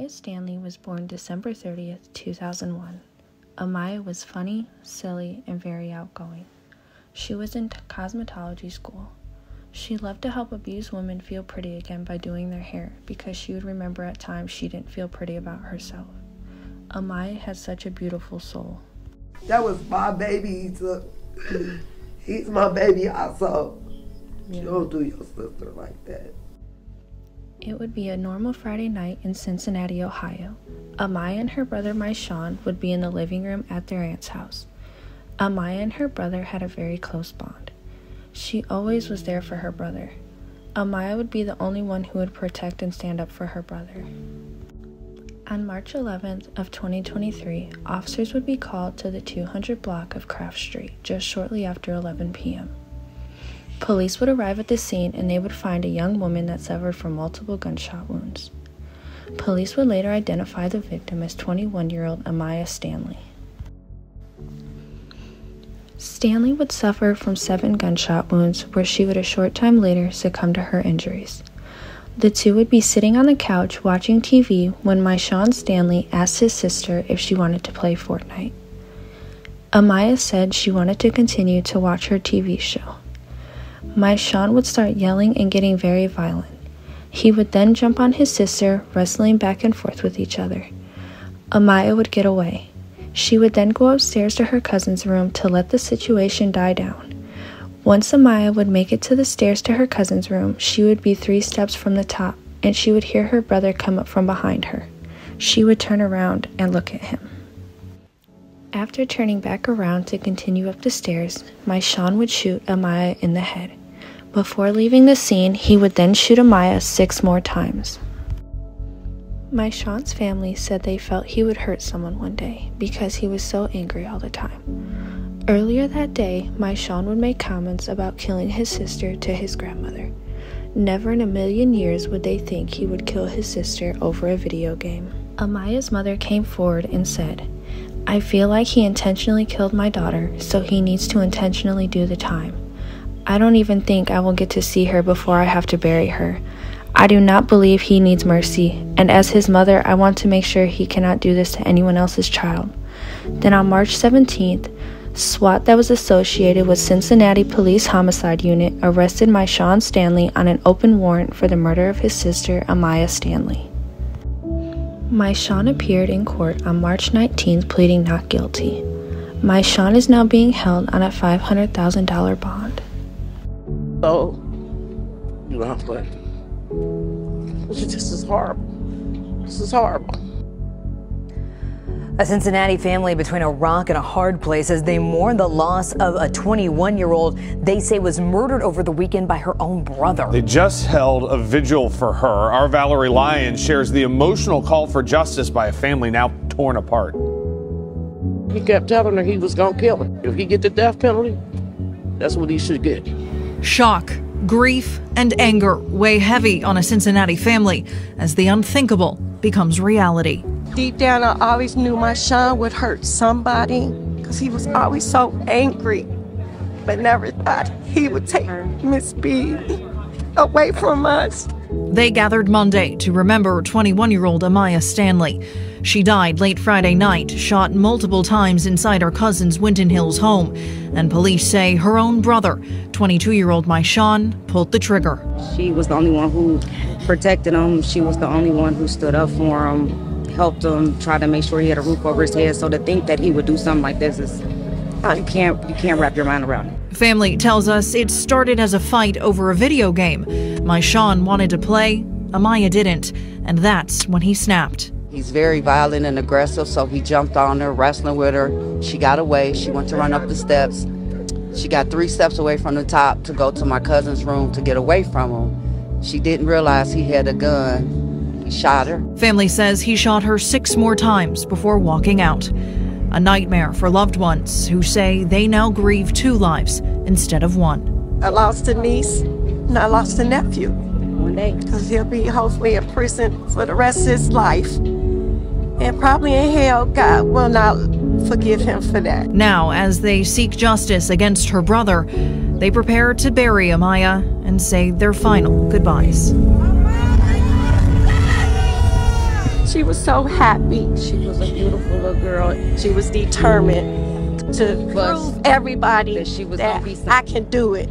Ahmyah Stanley was born December 30th, 2001. Ahmyah was funny, silly, and very outgoing. She was in cosmetology school. She loved to help abused women feel pretty again by doing their hair, because she would remember at times she didn't feel pretty about herself. Ahmyah had such a beautiful soul. That was my baby. He's my baby also. You don't do your sister like that. It would be a normal Friday night in Cincinnati, Ohio. Ahmyah and her brother Maishawn would be in the living room at their aunt's house. Ahmyah and her brother had a very close bond. She always was there for her brother. Ahmyah would be the only one who would protect and stand up for her brother. On March 11th of 2023, officers would be called to the 200 block of Craft Street just shortly after 11 p.m. Police would arrive at the scene and they would find a young woman that suffered from multiple gunshot wounds. Police would later identify the victim as 21-year-old Ahmyah Stanley. Stanley would suffer from 7 gunshot wounds, where she would a short time later succumb to her injuries. The two would be sitting on the couch watching TV when Maishawn Stanley asked his sister if she wanted to play Fortnite. Ahmyah said she wanted to continue to watch her TV show. Maishawn would start yelling and getting very violent. He would then jump on his sister, wrestling back and forth with each other. Ahmyah would get away. She would then go upstairs to her cousin's room to let the situation die down. Once Ahmyah would make it to the stairs to her cousin's room, she would be 3 steps from the top, and she would hear her brother come up from behind her. She would turn around and look at him. After turning back around to continue up the stairs, Maishawn would shoot Ahmyah in the head. Before leaving the scene, he would then shoot Ahmyah 6 more times. Maishawn's family said they felt he would hurt someone one day because he was so angry all the time. Earlier that day, Maishawn would make comments about killing his sister to his grandmother. Never in a million years would they think he would kill his sister over a video game. Ahmyah's mother came forward and said, "I feel like he intentionally killed my daughter, so he needs to intentionally do the time. I don't even think I will get to see her before I have to bury her. I do not believe he needs mercy, and as his mother, I want to make sure he cannot do this to anyone else's child." Then on March 17th, SWAT that was associated with Cincinnati Police Homicide Unit arrested Maishawn Stanley on an open warrant for the murder of his sister, Ahmyah Stanley. Maishawn appeared in court on March 19th pleading not guilty. Maishawn is now being held on a $500,000 bond. So, you know, but this is horrible. This is horrible. A Cincinnati family between a rock and a hard place as they mourn the loss of a 21-year-old they say was murdered over the weekend by her own brother. They just held a vigil for her. Our Valerie Lyons shares the emotional call for justice by a family now torn apart. He kept telling her he was gonna kill her. If he get the death penalty, that's what he should get. Shock, grief, and anger weigh heavy on a Cincinnati family as the unthinkable becomes reality. Deep down, I always knew Maishawn would hurt somebody because he was always so angry, but never thought he would take Miss B away from us. They gathered Monday to remember 21-year-old Ahmyah Stanley. She died late Friday night, shot multiple times inside her cousin's Winton Hills home, and police say her own brother, 22-year-old Maishawn, pulled the trigger. She was the only one who protected him. She was the only one who stood up for him, helped him, tried to make sure he had a roof over his head. So to think that he would do something like this is, you can't wrap your mind around it. Family tells us it started as a fight over a video game. Maishawn wanted to play, Ahmyah didn't, and that's when he snapped. He's very violent and aggressive, so he jumped on her, wrestling with her. She got away. She went to run up the steps. She got 3 steps away from the top to go to my cousin's room to get away from him. She didn't realize he had a gun. He shot her. Family says he shot her 6 more times before walking out. A nightmare for loved ones who say they now grieve 2 lives instead of 1. I lost a niece and I lost a nephew. One day. Because he'll be hopefully in prison for the rest of his life. And probably in hell, God will not forgive him for that. Now, as they seek justice against her brother, they prepare to bury Ahmyah and say their final goodbyes. She was so happy. She was a beautiful little girl. She was determined to prove everybody that she was that gonna be I can do it.